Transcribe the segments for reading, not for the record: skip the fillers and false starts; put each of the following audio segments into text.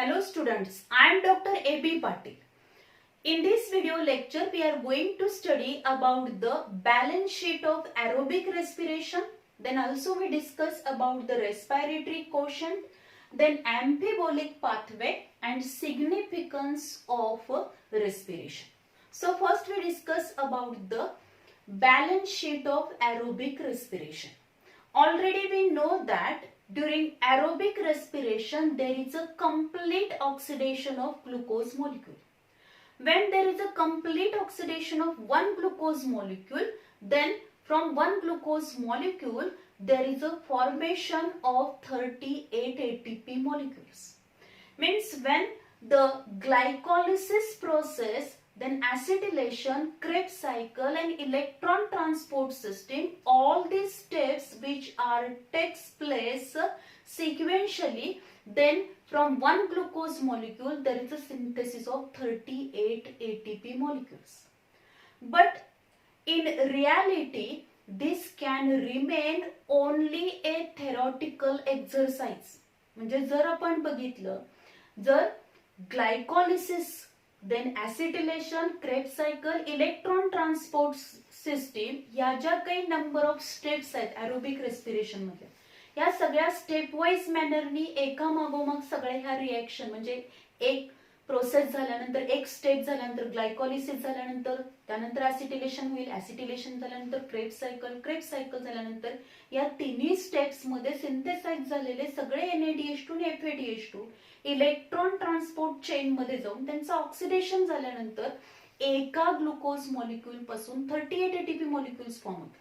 Hello students, I am Dr. A.B. Patil. In this video lecture, we are going to study about the balance sheet of aerobic respiration. Then also we discuss about the respiratory quotient, then amphibolic pathway and significance of respiration. So first we discuss about the balance sheet of aerobic respiration. Already we know that during aerobic respiration there is a complete oxidation of glucose molecule. When there is a complete oxidation of one glucose molecule, then from one glucose molecule there is a formation of 38 ATP molecules. Means when the glycolysis process, then acetylation, Krebs cycle and electron transport system, all these steps which takes place sequentially, then from one glucose molecule there is a synthesis of 38 ATP molecules. But in reality this can remain only a theoretical exercise. म्हणजे जर आपण बघितलं, जर glycolysis, then acetylation, Krebs cycle, electron transport system या ज्या काही number of steps आहेत aerobic respiration मध्ये, या सगळ्या स्टेप वाइज मॅनरनी एका मागोमाग सगळ्या ह्या रिएक्शन म्हणजे एक प्रोसेस झाल्यानंतर, एक स्टेप झाल्यानंतर ग्लायकोलिसिस झाल्यानंतर, त्यानंतर ऍसिटिलेशन होईल, ऍसिटिलेशन झाल्यानंतर क्रेब्स सायकल झाल्यानंतर या तिन्ही स्टेप्स मध्ये सिंथेसाइज झालेले सगळे NADH2 आणि FADH2 इलेक्ट्रॉन ट्रान्सपोर्ट चेन मध्ये जाऊन त्यांचं ऑक्सिडेशन झाल्यानंतर एका ग्लुकोज मॉलिक्यूल पासून 38 ATP मॉलिक्युल्स फॉर्म होतात.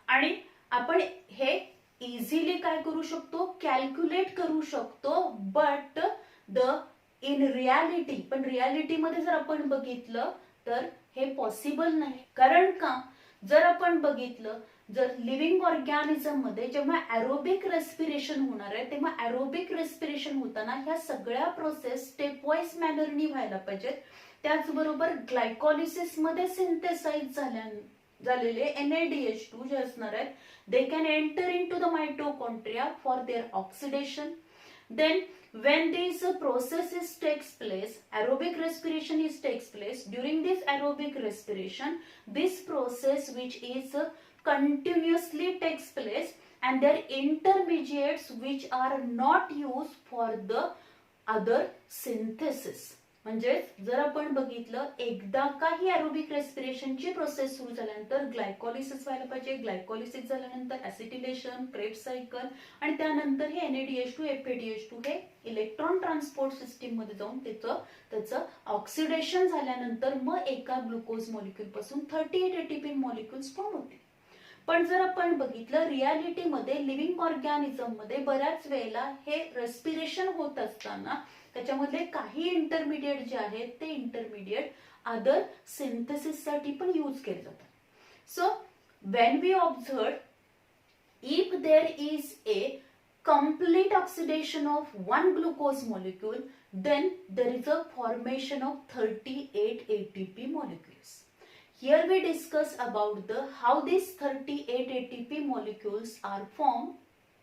आणि आपण हे इझिली काय करू शकतो, कॅल्क्युलेट करू शकतो. बट इन रियालिटी, पण रियालिटी मध्ये जर आपण बघितलं तर हे पॉसिबल नाही. कारण का, जर आपण बघितलं, जर लिव्हिंग ऑर्गॅनिझम मध्ये जेव्हा एरोबिक रेस्पिरेशन होणार आहे तेव्हा एरोबिक रेस्पिरेशन होताना ह्या सगळ्या प्रोसेस स्टेप वाइज मॅनरनी व्हायला पाहिजेत. त्याचबरोबर ग्लायकोलिसिस मध्ये सिंथेसाइज झालेले NADH2 जे असणार आहेत, they can enter into the mitochondria for their oxidation. Then when these processes takes place, aerobic respiration takes place. During this aerobic respiration, this process which is continuously takes place and their intermediates which are not used for the other synthesis. म्हणजे जर आपण बघितलं, एकदा काही aerobic रेस्पिरेशनची process सुरू झाल्यानंतर glycolysis व्हायला पाहिजे. ग्लायकोलिसिस झाल्यानंतर ऍसिटिलेशन, क्रेब्स सायकल आणि त्यानंतर हे NADH2 FADH2 हे इलेक्ट्रॉन ट्रान्सपोर्ट सिस्टीम मध्ये जाऊन त्याचं ऑक्सिडेशन झाल्यानंतर मग एका ग्लुकोज मॉलिक्यूल पासून 38 ATP मॉलिक्युल्स फॉर्म होते. पण जर आपण बघितलं, रियालिटी मध्ये लिव्हिंग ऑर्गॅनिझम मध्ये बऱ्याच वेळेला हे रेस्पिरेशन होत असताना त्याच्यामधले काही इंटरमिडिएट जे आहेत ते इंटरमिडिएट अदर सिंथेसिस साठी पण यूज केले जातात. So when we observe, if there is a complete oxidation of one glucose molecule, then there is a formation of 38 ATP molecules. Here we discuss about how these 38 ATP molecules are formed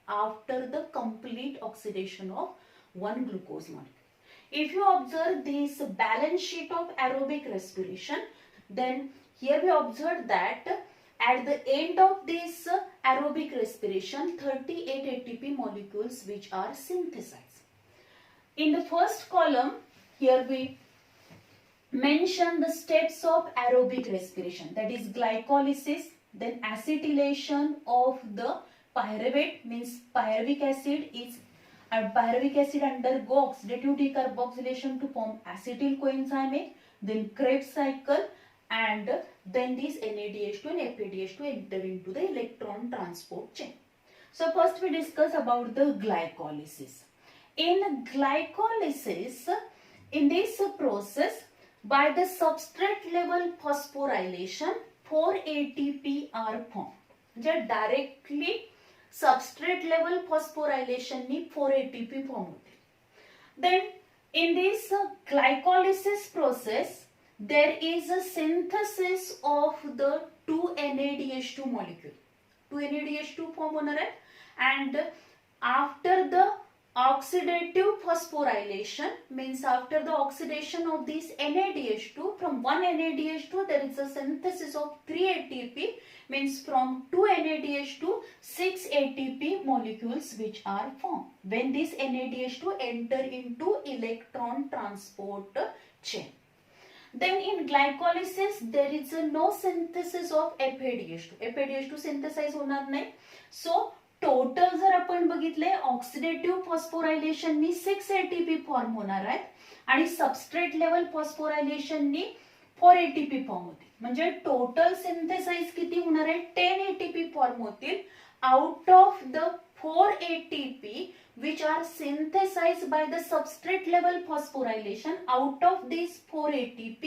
after the complete oxidation of one glucose molecule. If you observe this balance sheet of aerobic respiration, then here we observe that at the end of this aerobic respiration, 38 ATP molecules which are synthesized. In the first column, here we mention the steps of aerobic respiration, that is glycolysis, then acetylation of the pyruvate, means pyruvic acid undergo oxidative decarboxylation to form acetyl coenzyme, then Krebs cycle, and then these NADH2 and FADH2 enter into the electron transport chain. So first we discuss about the glycolysis. In glycolysis, in this process, by the substrate level phosphorylation, 4 ATP are formed. म्हणजे directly substrate level phosphorylation नी 4 ATP form होते. Then in this glycolysis process, there is a synthesis of the 2 NADH2 molecule. 2 NADH2 form होणार आहे and after the Oxidative phosphorylation means after the oxidation of this NADH2, from one NADH2 there is a synthesis of 3 ATP, means from 2 NADH2 6 ATP molecules which are formed when this NADH2 enter into electron transport chain. Then in glycolysis there is no synthesis of FADH2. FADH2 synthesize होणार नाही. So total जर आपण बघितले oxidative फॉस्फोरायलेशननी 6 ATP form होणार आहेत आणि substrate level फॉस्फोरायलेशननी 4 ATP form होतील. म्हणजे टोटल सिंथेसाइज किती होणार आहे 10 एटीपी फॉर्म होतील. Out of the 4 ATP which are synthesized by the substrate level phosphorylation, out of these 4 ATP,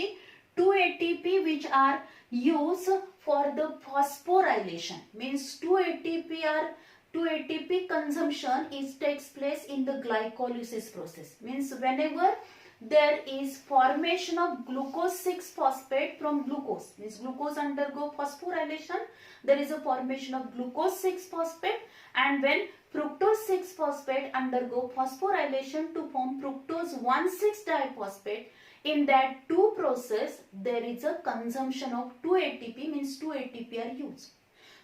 2 ATP which are used for the phosphorylation, means 2 ATP consumption takes place in the glycolysis process. Means whenever there is formation of glucose 6 phosphate from glucose, means glucose undergo phosphorylation, there is a formation of glucose 6 phosphate, and when fructose 6 phosphate undergo phosphorylation to form fructose 1,6 diphosphate, in that 2 process there is a consumption of 2 ATP, means 2 ATP are used.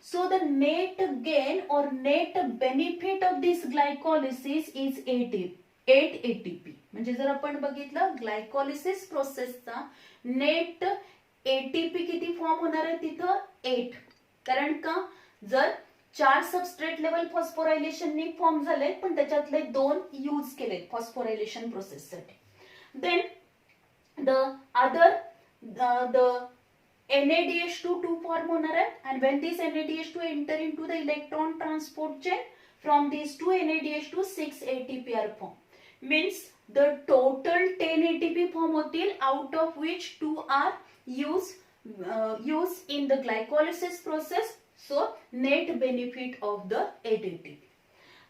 So the net gain or net benefit of this glycolysis is 8 ATP. म्हणजे जर आपण बघितलं glycolysis प्रोसेसचा net ATP किती form होणार आहे तिथं 8. कारण का जर 4 सबस्ट्रेट लेवल फॉस्फोरायलेशननी फॉर्म झाले पण त्याच्यातले 2 यूज केले फॉस्फोरायलेशन प्रोसेससाठी. Then the other the NADH2 form होणार आहे, and when this NADH2 enter into the electron transport chain, from these 2 NADH2 6 ATP are formed. Means the total 10 ATP form होतील, out of which 2 are used in the glycolysis process. So net benefit of the 8 ATP.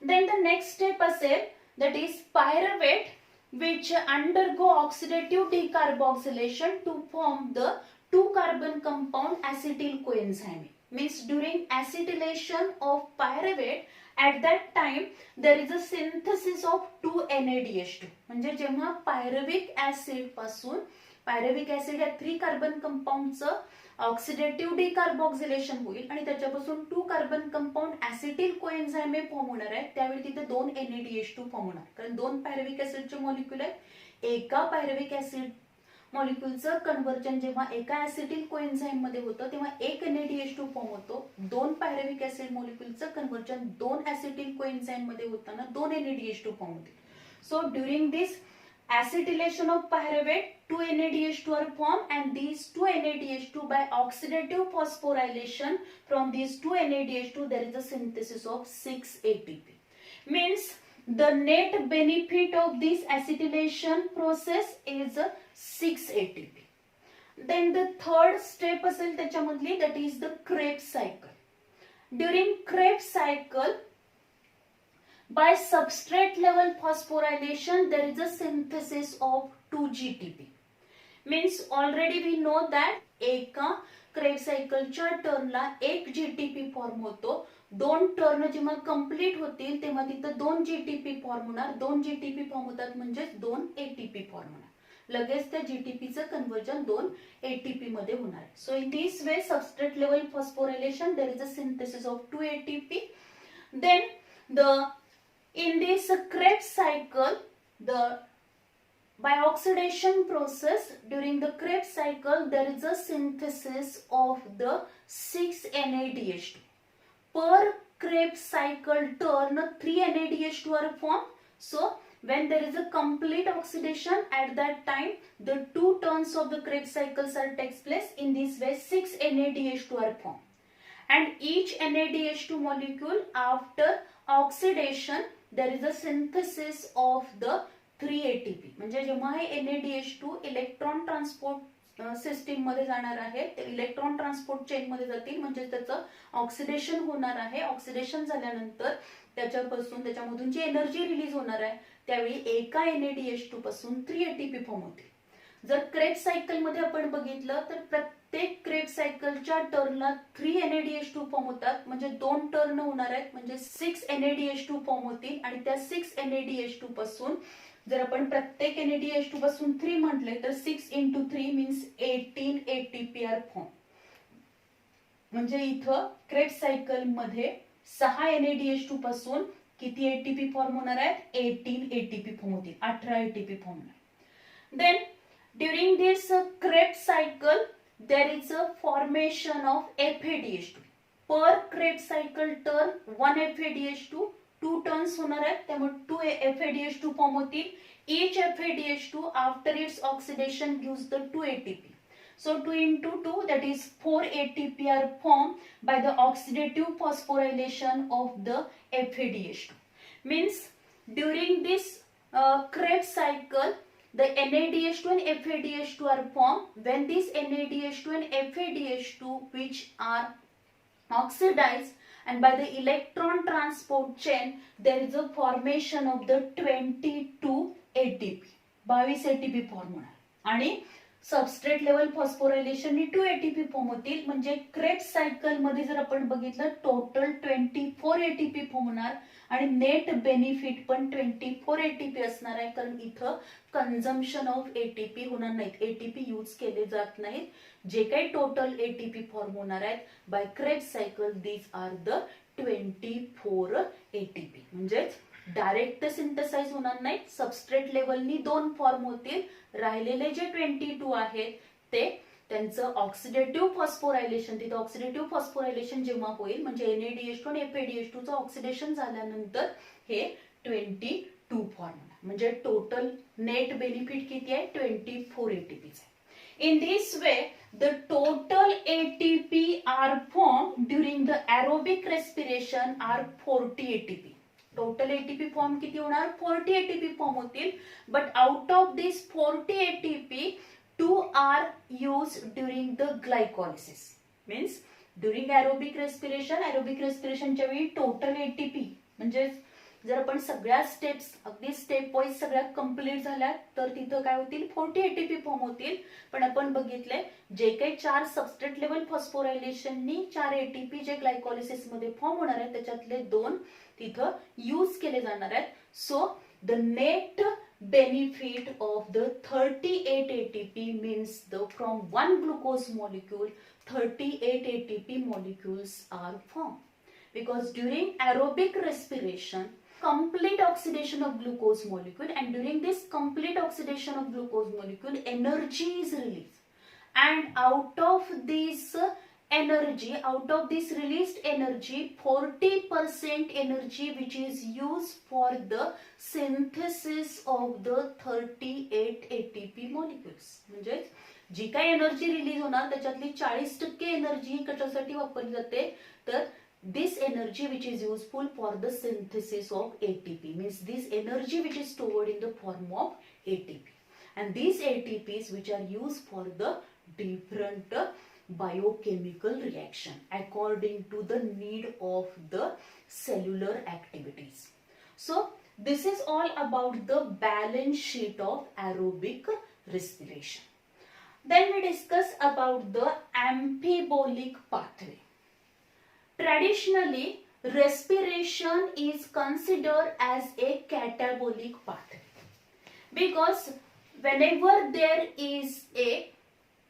Then the next step असेल that is pyruvate, which undergo oxidative decarboxylation to form the 2 carbon compound acetyl coenzyme. Means during acetylation of pyruvate, at that time there is a synthesis of 2 NADH2. म्हणजे जेव्हा pyruvic acid पासून pyruvic acid या 3 carbon कंपाऊंडचं oxidative डिकार्बॉक्सिलेशन होईल आणि त्याच्यापासून 2 carbon compound ऍसिटिल कोएन्झाइम form होणार आहे. त्यावेळी तिथे 2 NADH2 फॉर्म होणार, कारण 2 पायरुविक ऍसिडचे मॉलिक्युल आहेत. एका पायरुविक ऍसिड मॉलिक्युलचं कन्व्हर्जन जेव्हा एका ऍसिटिल कोएन्झाइम मध्ये होतं तेव्हा 1 NADH2 फॉर्म होतो. 2 पायरुविक ऍसिड मॉलिक्युलचं कन्व्हर्जन 2 ऍसिटिल कोएन्झाइम मध्ये होताना 2 NADH2 फॉर्म होते. So during this acetylation of pyruvate 2 NADH2 are formed, and these 2 NADH2 by oxidative phosphorylation, from these 2 NADH2 there is a synthesis of 6 ATP. Means the net benefit of this acetylation process is 6 ATP. Then the third step असेल त्याच्यामधली, that is the Krebs cycle. During Krebs cycle, by substrate level phosphorylation there is a synthesis of 2 GTP. Means already we know that एका Krebs cycleच्या टर्नला 1 GTP form होतो. 2 turn जेव्हा complete होतील तेव्हा तिथं 2 GTP form होणार. 2 GTP form होतात म्हणजे 2 ATP form होणार. लगेच त्या जीटीपीचं कन्वर्जन 2 ATP मध्ये होणार. So in this way substrate level phosphorylation there is a synthesis of 2 ATP. Then in this Krebs cycle, by oxidation process during the Krebs cycle there is a synthesis of the 6 NADH2. Per Krebs cycle turn 3 NADH2 are formed. So when there is a complete oxidation, at that time the 2 turns of the Krebs cycles takes place. In this way 6 NADH2 are formed, and each NADH2 molecule after oxidation there is a synthesis of the 3 ATP. म्हणजे जेव्हा हे NADH2 electron transport system मध्ये जाणार आहे, ते electron transport chain मध्ये जातील, म्हणजे त्याचं ऑक्सिडेशन होणार आहे. ऑक्सिडेशन झाल्यानंतर त्याच्यामधून जी एनर्जी रिलीज होणार आहे त्यावेळी एका NADH2 पासून 3 ATP फॉर्म होतील. जर क्रेब्स सायकल मध्ये आपण बघितलं तर प्रत्येक क्रेब्स सायकलच्या टर्नला 3 NADH2 फॉर्म होतात, म्हणजे 2 टर्न होणार आहेत, म्हणजे 6 NADH2 फॉर्म होतील. आणि त्या 6 NADH2 पासून जर आपण प्रत्येक NADH2 पासून 3 म्हटले तर 6 × 3 मीन्स 18 ATP आर फॉर्म. म्हणजे इथं क्रेब्स सायकल मध्ये 6 NADH2 पासून किती एटीपी फॉर्म होणार आहेत? 18 ATP फॉर्म होतील, 18 ATP फॉर्म होणार. Then during this Krebs cycle there is a formation of FADH2. per Krebs cycle turn 1 FADH2, 2 turns होणार आहेत, त्यामुळे 2 FADH2 फॉर्म होतील. each FADH2 after its oxidation gives the 2 ATP. So 2 × 2, that is 4 ATP are formed by the oxidative phosphorylation of the FADH2. Means during this Krebs cycle the NADH2 and FADH2 are formed. When these NADH2 and FADH2 which are oxidized and by the electron transport chain there is a formation of the 22 ATP, 22 ATP form होणार. आणि substrate level phosphorylation ने 2 ATP form होतील. म्हणजे Krebs cycle मध्ये जर आपण बघितलं total 24 ATP form होणार आणि नेट बेनिफिट पण 24 ATP असणार आहे, कारण इथं कन्झम्पशन ऑफ ATP होणार नाहीत, ATP यूज केले जात नाहीत. जे काही टोटल ATP फॉर्म होणार आहेत by Krebs cycle these are the 24 ATP. म्हणजे डायरेक्ट सिंथेसाइज होणार नाही, सबस्ट्रेट लेवलनी 2 फॉर्म होतील. राहिलेले जे 22 आहेत ते त्यांचं ऑक्सिडेटिव्ह फॉस्फोरायलेशन, तिथे ऑक्सिडेटिव्ह फॉस्फोरायलेशन जेव्हा होईल म्हणजे NADH2 आणि FADH2 चं ऑक्सिडेशन झाल्यानंतर हे 22 फॉर्म होणार. म्हणजे टोटल नेट बेनिफिट किती आहे? 24 ATP आहे. In this way, the total ATP are formed during the aerobic respiration are 40 ATP. Total ATP form किती होणार? 40 ATP फॉर्म होतील. But out of this 40 ATP 2 are used during the glycolysis. Means during aerobic respiration च्या वेळी total ATP म्हणजे जर आपण सगळ्या steps अगदी स्टेप वाईज सगळ्या कंप्लीट झाल्या तर तिथं काय होतील? 40 ATP फॉर्म होतील. पण आपण बघितले जे काही 4 सबस्ट्रेट लेवल फॉस्फोरायलेशननी 4 ATP जे ग्लायकोलिसिस मध्ये फॉर्म होणार आहेत त्याच्यातले 2 तिथं यूज केले जाणार आहेत. So the net benefit of the 38 ATP means the from one glucose molecule 38 ATP molecules are formed, because during aerobic respiration complete oxidation of glucose molecule, and during this complete oxidation of glucose molecule energy is released, and out of this energy, out of this released energy 40% energy which is used for the synthesis of the 38 ATP molecules. म्हणजे जी काही energy release होणार त्याच्यातली 40% energy कशासाठी वापरली जाते? तर this energy which is useful for the synthesis of ATP, means this energy which is stored in the form of ATP, and these ATPs which are used for the different biochemical reaction according to the need of the cellular activities. So this is all about the balance sheet of aerobic respiration. Then we discuss about the amphibolic pathway. Traditionally, respiration is considered as a catabolic pathway, because whenever there is a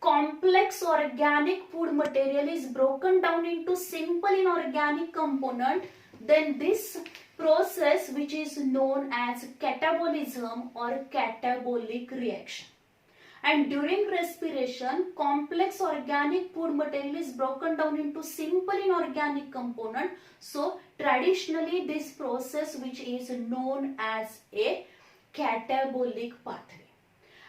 complex organic food material is broken down into simple inorganic component, then this process which is known as catabolism or catabolic reaction. And during respiration, complex organic food material is broken down into simple inorganic component. So traditionally this process which is known as a catabolic pathway.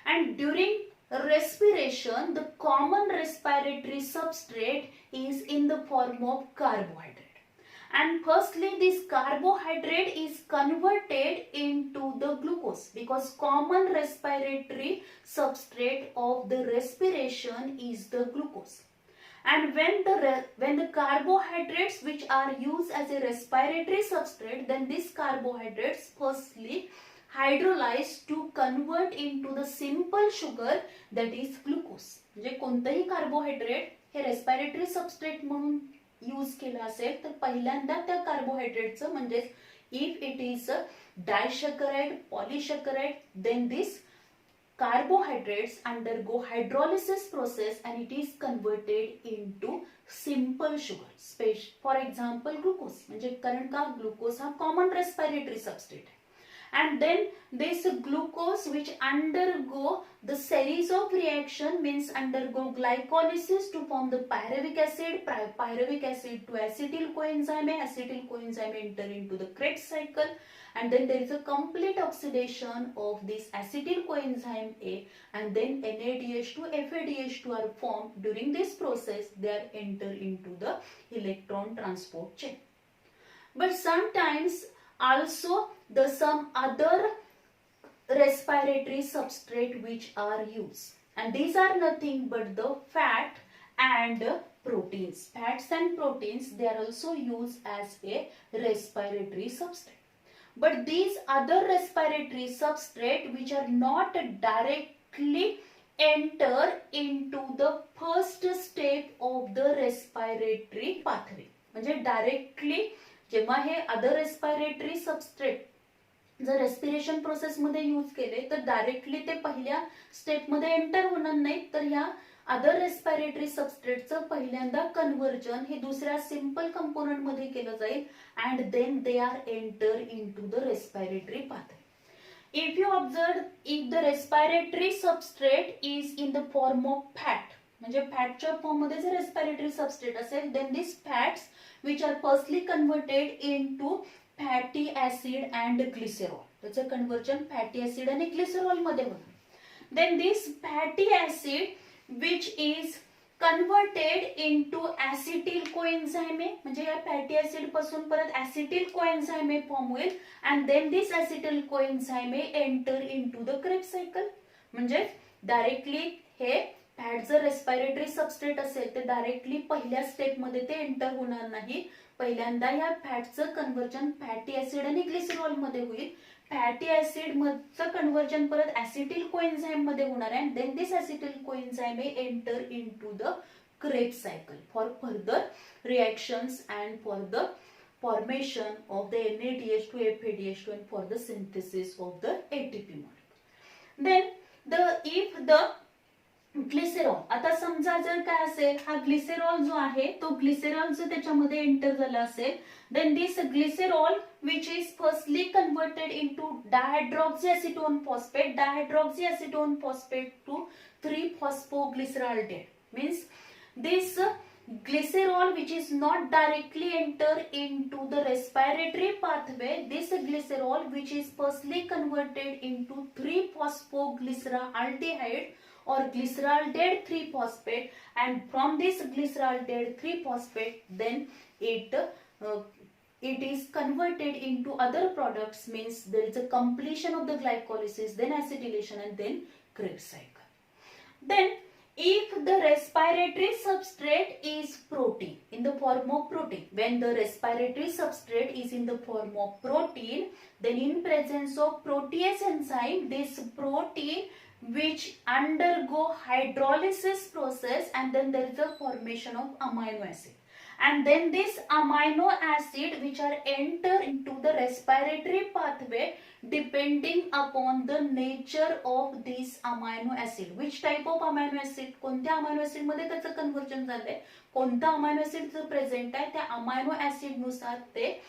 And during respiration, the common respiratory substrate is in the form of carbohydrate. And firstly, this carbohydrate is converted into the glucose, because common respiratory substrate of the respiration is the glucose. And when the carbohydrates which are used as a respiratory substrate, then these carbohydrates firstly hydrolyzed to convert into the simple sugar that is glucose. म्हणजे कोणतंही carbohydrate हे respiratory substrate म्हणून use केलं असेल तर पहिल्यांदा त्या कार्बोहायड्रेटचं म्हणजे if it is disaccharide polysaccharide then this carbohydrates undergo hydrolysis process and it is converted into simple sugar. For example glucose म्हणजे कारण का ग्लुकोज हा कॉमन रेस्पिरेटरी सबस्ट्रेट आहे. And then this glucose which undergo the series of reaction means undergo glycolysis to form the pyruvic acid. Pyruvic acid to acetyl coenzyme. Acetyl coenzyme enter into the Krebs cycle. And then there is a complete oxidation of this acetyl coenzyme A, and then NADH2 FADH2 are formed. During this process they are enter into the electron transport chain. But sometimes also the some other respiratory substrate which are used, and these are nothing but the fat and proteins. Fats and proteins, they are also used as a respiratory substrate. But these other respiratory substrate which are not directly enter into the first step of the respiratory pathway. म्हणजे directly जेव्हा हे other respiratory substrate जर respiration process मध्ये use केले तर directly ते पहिल्या step मध्ये enter होणार नाही, तर ह्या अदर रेस्पिरेटरी सबस्ट्रेटचं पहिल्यांदा कन्व्हर्जन हे दुसऱ्या सिंपल कंपोनंट मध्ये केलं जाईल and then they are enter into the respiratory pathway. If you observe, if the respiratory substrate is in the form of fat म्हणजे फॅटच्या फॉर्म मध्ये जर रेस्पिरेटरी सबस्ट्रेट असेल then this fats which are firstly converted into fatty acid and glycerol. त्याचं conversion fatty acid आणि glycerol मध्ये होणार. Then this fatty acid which is converted into acetyl coenzyme म्हणजे या फॅटी ऍसिड पासून परत acetyl coenzyme फॉर्म होईल and then this acetyl coenzyme enter into the Krebs cycle. म्हणजे डायरेक्टली हे फॅट जर रेस्पिरेटरी सबस्ट्रेट असेल तर डायरेक्टली पहिल्या स्टेप मध्ये ते एंटर होणार नाही. पहिल्यांदा या फॅटचं कन्वर्जन फॅटी ऍसिड आणि ग्लिसरॉल मध्ये होईल. फॅटी ऍसिड मधचं कन्वर्जन परत ऍसिटिल कोएन्झाइम मध्ये होणार आहे and then this acetyl coenzyme enter into the Krebs cycle for further reactions and for the formation of the NADH2 FADH2 and for the synthesis of the ATP molecule. Then if the ग्लिसेरॉल, आता समजा जर काय असेल हा ग्लिसेरॉल जो आहे तो ग्लिसेरॉल जर त्याच्यामध्ये एंटर झाला असेल then this glycerol which is firstly converted into dihydroxyacetone phosphate to 3-phosphoglyceraldehyde means this glycerol which is not directly enter into the respiratory pathway, this glycerol which is firstly converted into 3-phosphoglyceraldehyde or glyceraldehyde 3-phosphate and from this glyceraldehyde 3-phosphate then it is converted into other products means there is a completion of the glycolysis then acetylation and then Krebs cycle. Then if the respiratory substrate is protein in the form of protein, when the respiratory substrate is in the form of protein then in presence of protease enzyme this protein which undergo hydrolysis process and then there is a formation of amino acid and then this amino acid which are enter into the respiratory pathway depending upon the nature of this amino acid, which type of amino acid, कोणत्या amino acid मध्ये त्याचं conversion झालंय, कोणता amino acid जो present आहे त्या amino acid नुसार ते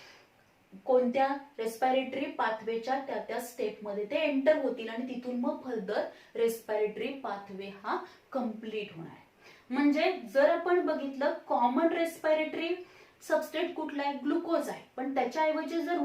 कोणत्या रेस्पिरेटरी पाथवेच्या त्या स्टेप मध्ये ते एंटर होतील आणि तिथून मग फर्दर रेस्पिरेटरी पाथवे हा कंप्लीट होणार आहे. म्हणजे जर आपण बघितलं कॉमन रेस्पिरेटरी सबस्ट्रेट कुठला आहे, ग्लुकोज आहे, पण त्याच्याऐवजी जर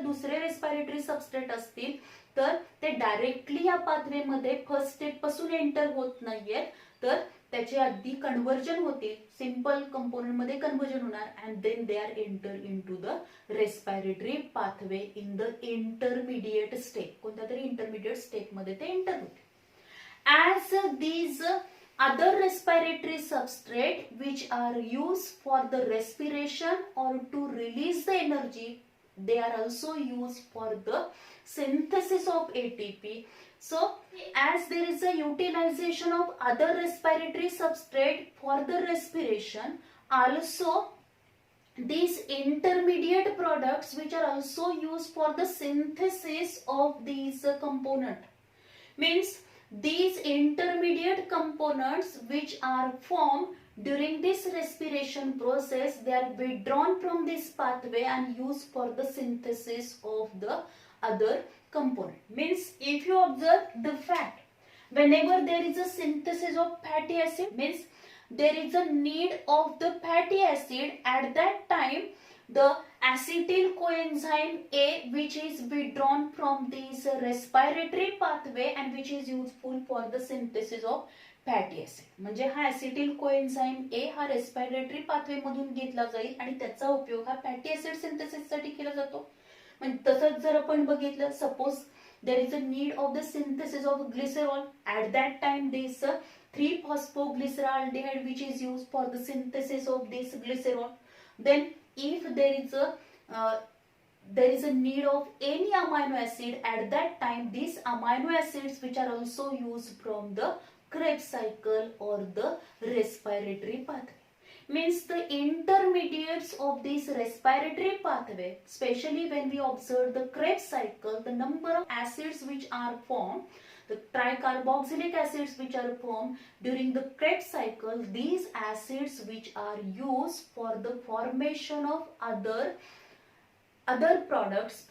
दुसरे रेस्पिरेटरी सबस्ट्रेट असतील तर ते डायरेक्टली या पाथवे मध्ये फर्स्ट स्टेप पासून एंटर होत नाहीये, तर त्याचे आधी कन्वर्जन होतील, सिंपल कंपोनेंट मध्ये कन्वर्जन होणार and then they are enter into the respiratory pathway in the intermediate step, कोणत्या तरी इंटरमिडिएट स्टेप मध्ये ते एंटर होतील. As these other respiratory substrate which are used for the respiration or to release the energy they are also used for the synthesis of ATP. So as there is a utilization of other respiratory substrate for the respiration, also these intermediate products which are also used for the synthesis of these component, means these intermediate components which are formed during this respiration process, they are withdrawn from this pathway and used for the synthesis of the other component. Means if you observe the fact, whenever there is a synthesis of fatty acid, means there is a need of the fatty acid, at that time the acetyl coenzyme A, which is withdrawn from this respiratory pathway and which is useful for the synthesis of fatty acid, म्हणजे हा ऍसिटिल कोएन्झाइम ए हा respiratory pathway मधून घेतला जाईल आणि त्याचा उपयोग हा फॅटी ऍसिड सिंथेसिस साठी केला जातो. म्हणजे तसंच जर आपण बघितलं, suppose there is a need of the synthesis of glycerol, at that time this 3-phosphoglyceraldehyde which is used for the synthesis of this glycerol. Then if there is a need of any amino acid, at that time these amino acids which are also used from the Krebs cycle or the respiratory pathway. Means the intermediates of this respiratory pathway, especially when we observe the Krebs cycle, the number of acids which are formed, the tricarboxylic acids which are formed during the Krebs cycle, these acids which are used for the formation of other products.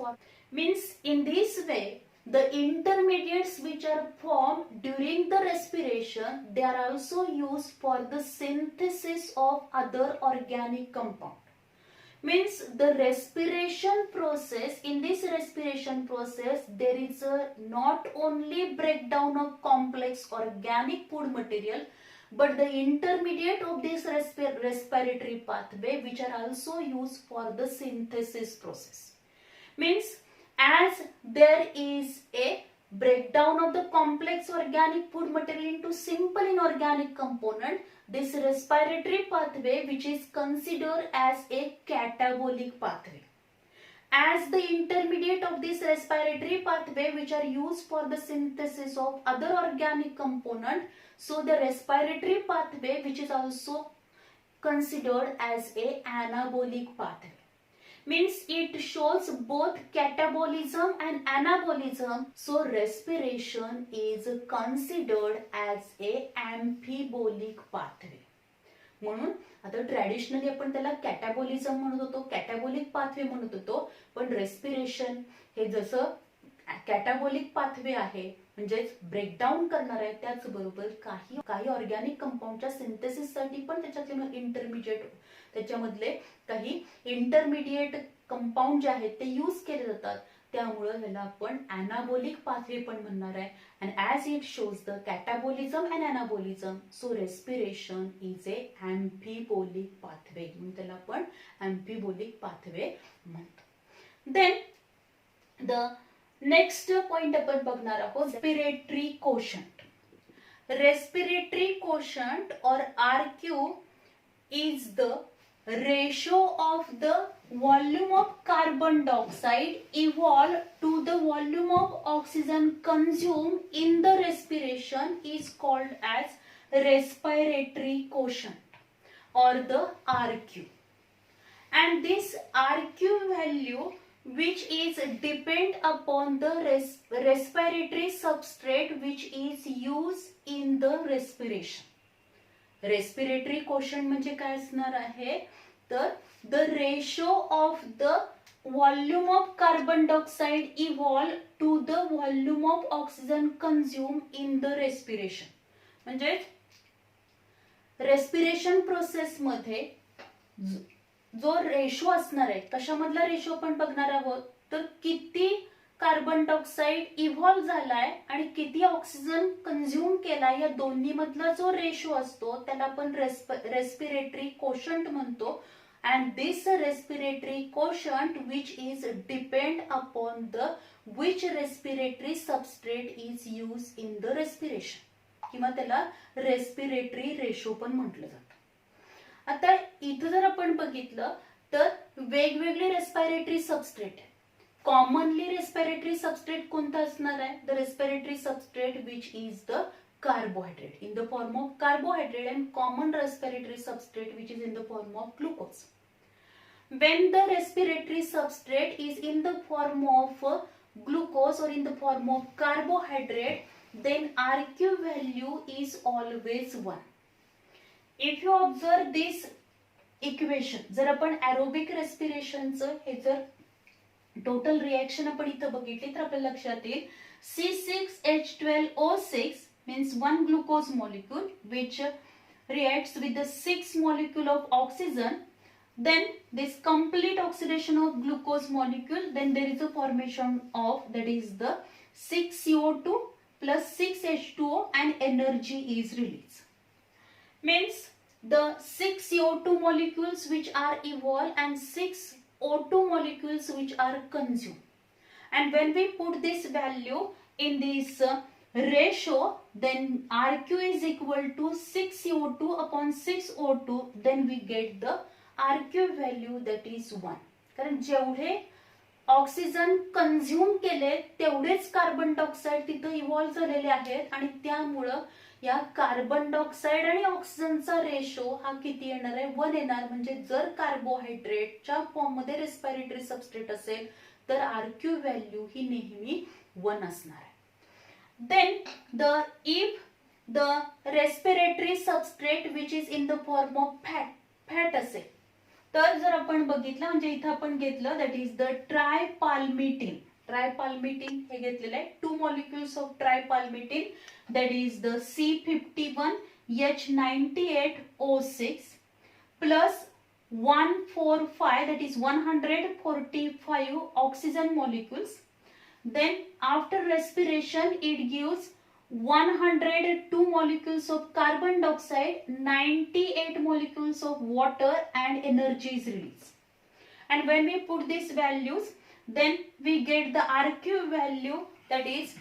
Means in this way, the intermediates which are formed during the respiration, they are also used for the synthesis of other organic compound. Means the respiration process, in this respiration process, there is not only breakdown of complex organic food material, but the intermediate of this respiratory pathway which are also used for the synthesis process. Means as there is a breakdown of the complex organic food material into simple inorganic component, this respiratory pathway which is considered as a catabolic pathway. As the intermediate of this respiratory pathway which are used for the synthesis of other organic component, so the respiratory pathway which is also considered as a anabolic pathway. Means it shows both catabolism and anabolism, so respiration is considered as a amphibolic pathway. म्हणून आता traditionally आपण त्याला कॅटाबोलिझम म्हणत होतो, कॅटाबोलिक pathway म्हणत होतो, पण respiration हे जसं कॅटाबोलिक पाथवे आहे म्हणजेच ब्रेकडाऊन करणार आहे, त्याचबरोबर काही ऑर्गॅनिक कंपाऊंडच्या सिंथेसिससाठी पण त्याच्यातले इंटरमिजिएट, त्याच्यामधले काही इंटरमिडिएट कंपाऊंड जे आहेत ते यूज केले जातात, त्यामुळे ह्याला आपण अनाबोलिक पाथवे पण म्हणणार आहे. And as it shows the catabolism and anabolism, so respiration is a amphibolic pathway, म्हणून त्याला आपण अँफिबोलिक पाथवे म्हणतो. देन द नेक्स्ट पॉइंट आपण बघणार आहोत respiratory quotient. Respiratory quotient or RQ is the ratio of the volume of carbon dioxide evolved to the volume of oxygen consumed in the respiration is called as respiratory quotient or the RQ. And this RQ value which is depend upon the respiratory substrate which is used in the respiration. Respiratory quotient म्हणजे काय असणार आहे, तर the ratio of the volume of carbon dioxide evolve to the volume of oxygen consume in the respiration. म्हणजे respiration process मध्ये जो ratio असणार आहे, कशामधला रेशो आपण बघणार आहोत, तर किती कार्बन डायऑक्साइड इव्हॉल्व झालाय आणि किती ऑक्सिजन कंझ्युम केलाय, या दोन्ही मधला जो रेशो असतो त्याला आपण रेस्पिरेटरी कोशंट म्हणतो. And this respiratory quotient which is depend upon the which respiratory substrate is use in the respiration, किंवा त्याला रेस्पिरेटरी रेशो पण म्हटलं जातं. आता इथं जर आपण बघितलं तर वेगवेगळे respiratory substrate. Commonly respiratory substrate कोणता असणार आहे? The respiratory substrate which is the carbohydrate in the form of carbohydrate, and common respiratory substrate which is in the form of glucose. When the respiratory substrate is in the form of glucose or in the form of carbohydrate, then RQ value is always 1. If you observe this equation, जर आपण aerobic respiration चं हे जर total reaction आपण इथं बघितली तर आपल्या लक्षात येईल C6H12O6 means one glucose molecule which reacts with the 6 molecule of oxygen. Then this complete oxidation of glucose molecule, then there is a formation of, that is the 6CO2 plus 6H2O, and energy is released. Means the 6 CO2 molecules which are evolved and 6 O2 molecules which are consumed. And when we put this value in this ratio, then RQ is equal to 6 CO2 upon 6 O2, then we get the RQ value, that is 1. कारण जेवढे oxygen consume केले तेवढेच carbon dioxide तिथं evolve झालेले आहेत, आणि त्यामुळं या कार्बन डायऑक्साइड आणि ऑक्सिजनचा रेशो हा किती येणार आहे? 1 येणार. म्हणजे जर कार्बोहायड्रेटच्या फॉर्म मध्ये रेस्पिरेटरी सबस्ट्रेट असेल तर RQ व्हॅल्यू ही नेहमी 1 असणार आहे. Then if the respiratory substrate which is in the form of fat असेल तर जर आपण बघितलं, म्हणजे इथं आपण घेतलं that is the tripalmitin. ट्रायपाल्मिटिन हे घेतलेलं आहे. 2 molecules of tripalmitin, that is the C51H98O6 plus 145, that is 145 oxygen molecules. Then after respiration it gives 102 molecules of carbon dioxide, 98 molecules of water, and energy is released. And when we put these values, then we get the RQ value, that is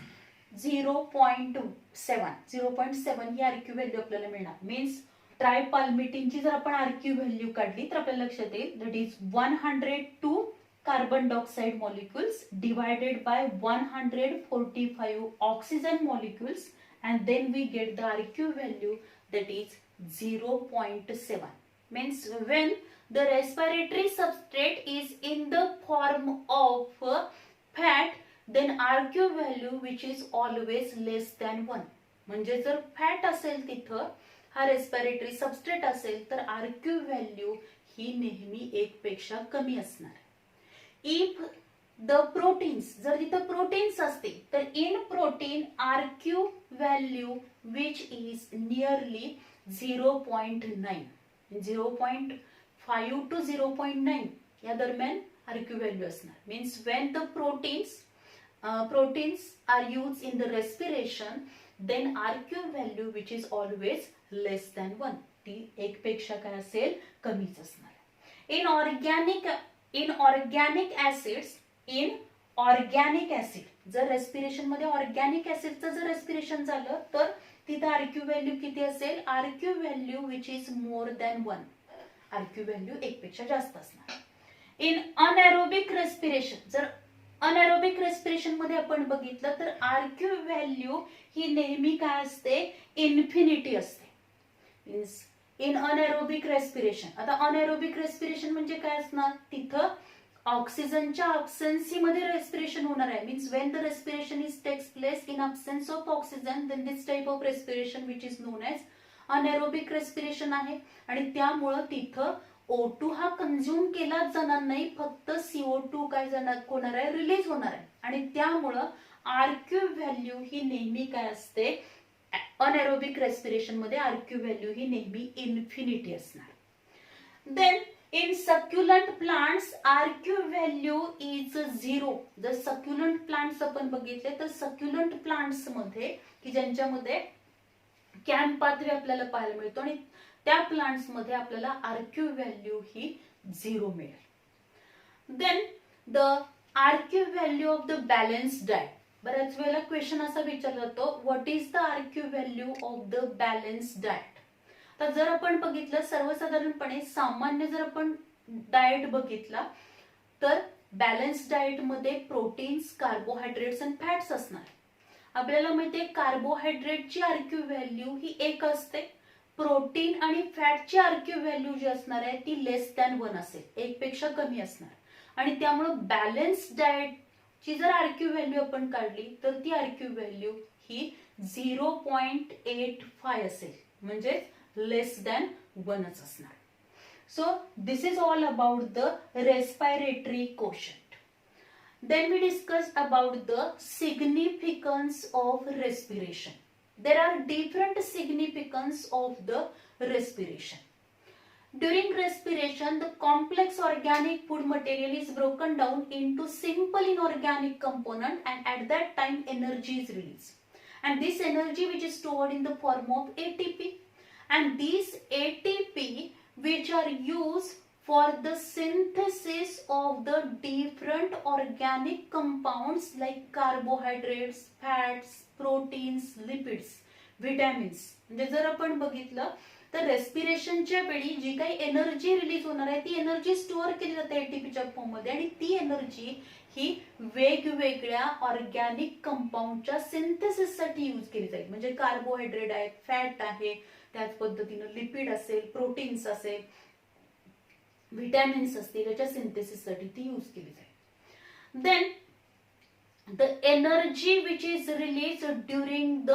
0.7. 0.7 he RQ value आपल्याला मिळणार. Means ट्रायपाल्मिटिनची जर आपण RQ value काढली तर आपल्याला लक्षात येईल that is 102 carbon dioxide molecules divided by 145 oxygen molecules, and then we get the RQ value, that is 0.7. Means when the respiratory substrate is in the form of fat, then RQ value which is always less than 1. म्हणजे जर fat असेल तिथं हा respiratory substrate असेल तर RQ value ही नेहमी 1 पेक्षा कमी असणार. If the proteins, जर तिथं प्रोटीन्स असतील तर in protein RQ value which is nearly 0.9, 0.5 to 0.9 या दरम्यान RQ व्हॅल्यू असणार. Means when the proteins are used in the respiration, then RQ value which is always less than 1, ती 1 पेक्षा काय असेल? कमीच असणार. In organic acid, जर रेस्पिरेशन मध्ये ऑर्गॅनिक ऍसिडचं जर रेस्पिरेशन झालं तर तिथं RQ व्हॅल्यू किती असेल? RQ value which is more than 1. RQ value 1 पेक्षा जास्त असणार. इन अनएरोबिक रेस्पिरेशन, जर अनएरोबिक रेस्पिरेशन मध्ये आपण बघितलं तर RQ व्हॅल्यू ही नेहमी काय असते? इन्फिनिटी असते. Means in anaerobic respiration. आता अनएरोबिक रेस्पिरेशन म्हणजे काय असणार? तिथं ऑक्सिजनच्या अब्सेन्सी मध्ये रेस्पिरेशन होणार आहे. Means when the respiration is takes place in absence of oxygen, then this type of respiration which is known as anaerobic respiration आहे. आणि त्यामुळं तिथं O2 हा कंझ्युम केला जाणार नाही, फक्त CO2 काय होणार आहे? रिलीज होणार आहे. आणि त्यामुळं RQ व्हॅल्यू ही नेहमी काय असते? अनएरोबिक रेस्पिरेशन मध्ये RQ व्हॅल्यू ही नेहमी इन्फिनिटी असणार. Then in succulent plants RQ value is 0. जर सक्युलंट प्लांट्स आपण बघितले तर सक्युलंट प्लांट्स मध्ये की ज्यांच्यामध्ये कॅन पाथवे आपल्याला पाहायला मिळतो आणि त्या प्लांट्स मध्ये आपल्याला RQ व्हॅल्यू ही 0 मिळेल. Then the RQ value of the balance diet. बऱ्याच वेळेला क्वेश्चन असा विचारला जातो, what is the RQ value of the balance diet. तर जर आपण बघितलं सर्वसाधारणपणे सामान्य जर आपण डाएट बघितला तर बॅलन्स डाएट मध्ये प्रोटीन्स, कार्बोहायड्रेट्स आणि फॅट्स असणार. आपल्याला माहितीये कार्बोहायड्रेटची आरक्यू व्हॅल्यू ही 1 असते. प्रोटीन आणि फॅटची आरक्यू व्हॅल्यू जी असणार आहे ती <1 असेल, 1 पेक्षा कमी असणार. आणि त्यामुळे बॅलन्स डाएट ची जर आरक्यू व्हॅल्यू आपण काढली तर ती आरक्यू व्हॅल्यू ही 0.85 असेल, म्हणजे <1 असणार. So this is all about the respiratory quotient. Then we discuss about the significance of respiration. There are different significance of the respiration. During respiration, the complex organic food material is broken down into simple inorganic component, and at that time energy is released. And this energy which is stored in the form of ATP. And these ATP which are used for the synthesis of the different organic compounds like carbohydrates, fats, proteins, lipids, vitamins. म्हणजे जर आपण बघितलं तर रेस्पिरेशनच्या वेळी जी काही energy release होणार आहे ती एनर्जी स्टोअर केली जाते एटीपीच्या फॉर्म मध्ये, आणि ती एनर्जी ही वेगवेगळ्या ऑर्गॅनिक कंपाऊंडच्या सिंथेसिससाठी यूज केली जाईल. म्हणजे कार्बोहायड्रेट आहे, फॅट आहे, त्याच पद्धतीने लिपिड असेल, प्रोटीन्स असेल, विटॅमिन्स असतील, याच्या सिंथेसिससाठी ती यूज केली जाईल. Then the energy which is release during the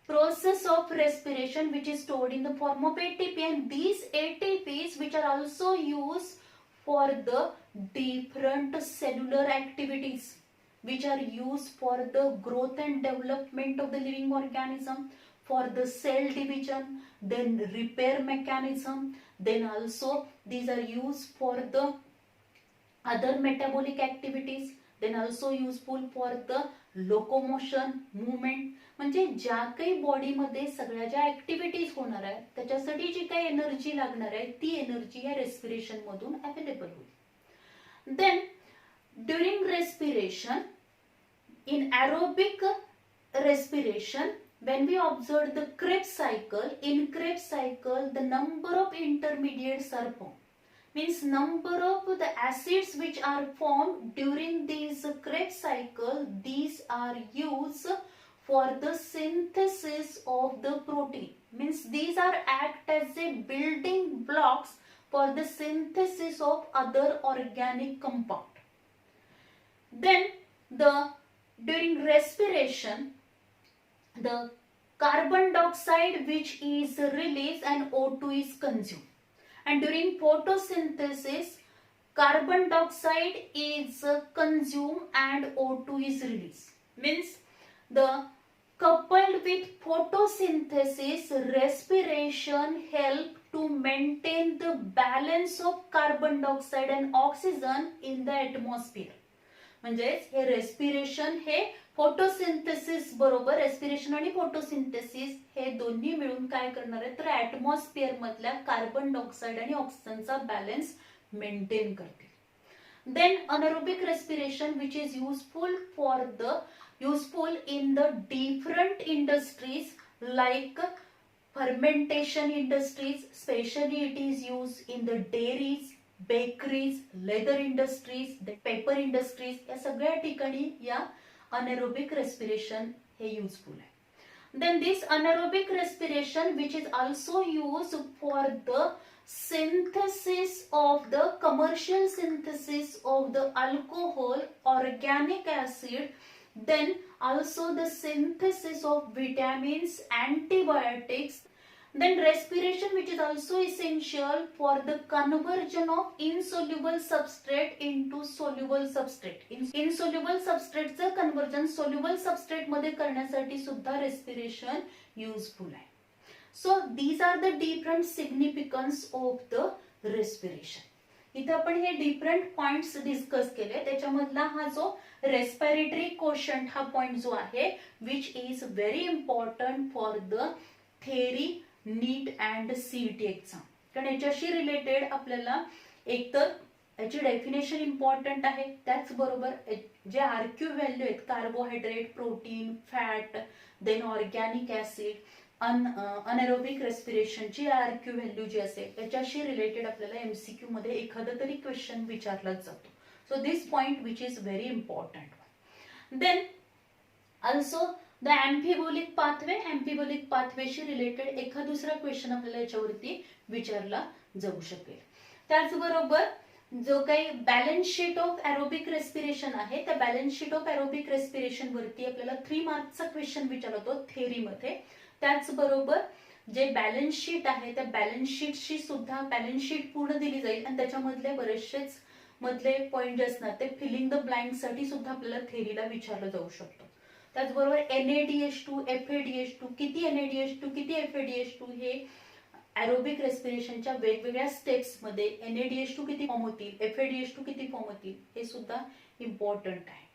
process of respiration which is stored in the form of ATP, and these ATPs which are also used for the different cellular activities which are used for the growth and development of the living organism, for the cell division, then repair mechanism, then also these are used for the other metabolic activities, then also useful for the locomotion, movement. म्हणजे ज्या काही बॉडीमध्ये सगळ्या ज्या activities होणार आहेत त्याच्यासाठी जी काही एनर्जी लागणार आहे ती एनर्जी या रेस्पिरेशन मधून अवेलेबल होईल. Then during respiration, in aerobic respiration, when we observe the Krebs cycle, in Krebs cycle the number of intermediates are formed. Means number of the acids which are formed during this Krebs cycle, these are used for the synthesis of the protein. Means these are act as a building blocks for the synthesis of other organic compound. Then during respiration, the carbon dioxide which is released and O2 is consumed. And during photosynthesis, carbon dioxide is consumed and O2 is released. Means the coupled with photosynthesis, respiration help to maintain the balance of carbon dioxide and oxygen in the atmosphere. म्हणजे हे respiration हे photosynthesis बरोबर, respiration आणि photosynthesis हे दोन्ही मिळून काय करणार आहे तर atmosphere मधल्या कार्बन डायऑक्साइड आणि ऑक्सिजनचा बॅलन्स मेंटेन करतील. Then anaerobic respiration which is useful in the different industries like fermentation industries, especially it is used in the dairies, bakeries, leather industries, the paper industries. या सगळ्या ठिकाणी या anaerobic respiration हे useful आहे. Then this anaerobic respiration which is also used for the synthesis of the commercial synthesis of the alcohol, organic acid, then also the synthesis of vitamins, antibiotics. Then respiration which is also essential for the conversion of insoluble substrate into soluble substrate. Insoluble substrate चं conversion soluble substrate मध्ये करण्यासाठी सुद्धा respiration useful आहे. So these are the different significance of the respiration. इथे आपण हे different points discuss केले. त्याच्यामधला हा जो रेस्पिरेटरी कोशंट हा पॉइंट जो आहे which is very important for the theory, NEET and CET exam. कारण याच्याशी रिलेटेड आपल्याला एकतर याची डेफिनेशन इम्पॉर्टंट आहे, त्याचबरोबर जे आरक्यू व्हॅल्यू आहेत carbohydrate, protein, fat, then organic acid, anaerobic रेस्पिरेशनची आरक्यू व्हॅल्यू जी असेल त्याच्याशी रिलेटेड आपल्याला एमसीक्यू मध्ये एखादा तरी क्वेश्चन विचारलाच जातो. So this point which is very important. Then also the amphibolic पाथवेशी रिलेटेड एखादा दुसरा क्वेश्चन आपल्याला याच्यावरती विचारला जाऊ शकेल. त्याचबरोबर जो काही balance sheet of aerobic respiration आहे त्या balance sheet of aerobic respiration वरती आपल्याला 3 मार्कचा क्वेश्चन विचारतो थेअरीमध्ये. त्याचबरोबर जे बॅलन्स शीट आहे त्या बॅलन्स शीटशी सुद्धा बॅलन्स शीट पूर्ण दिली जाईल आणि त्याच्यामधले बरेचसेच मधले पॉइंट जे असणार ते फिलिंग द ब्लँक साठी सुद्धा आपल्याला थेअरीला विचारलं जाऊ शकतं. त्याचबरोबर NaDH2 FaDH2 किती NaDH2 किती FaDH2 हे एरोबिक रेस्पिरेशनच्या वेगवेगळ्या स्टेप्स मध्ये NaDH2 किती फॉर्म होतील FaDH2 किती फॉर्म होतील हे सुद्धा इम्पॉर्टंट आहे.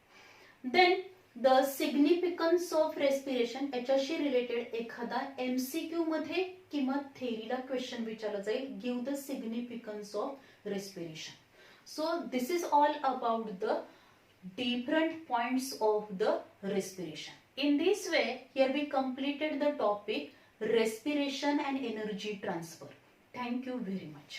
Then the significance of respiration याच्याशी रिलेटेड एखादा एमसीक्यू मध्ये किंवा थेअरीला क्वेश्चन विचारला जाईल. Give the significance of respiration. So this is all about the different points of the respiration. In this way, here we completed the topic respiration and energy transfer. Thank you very much.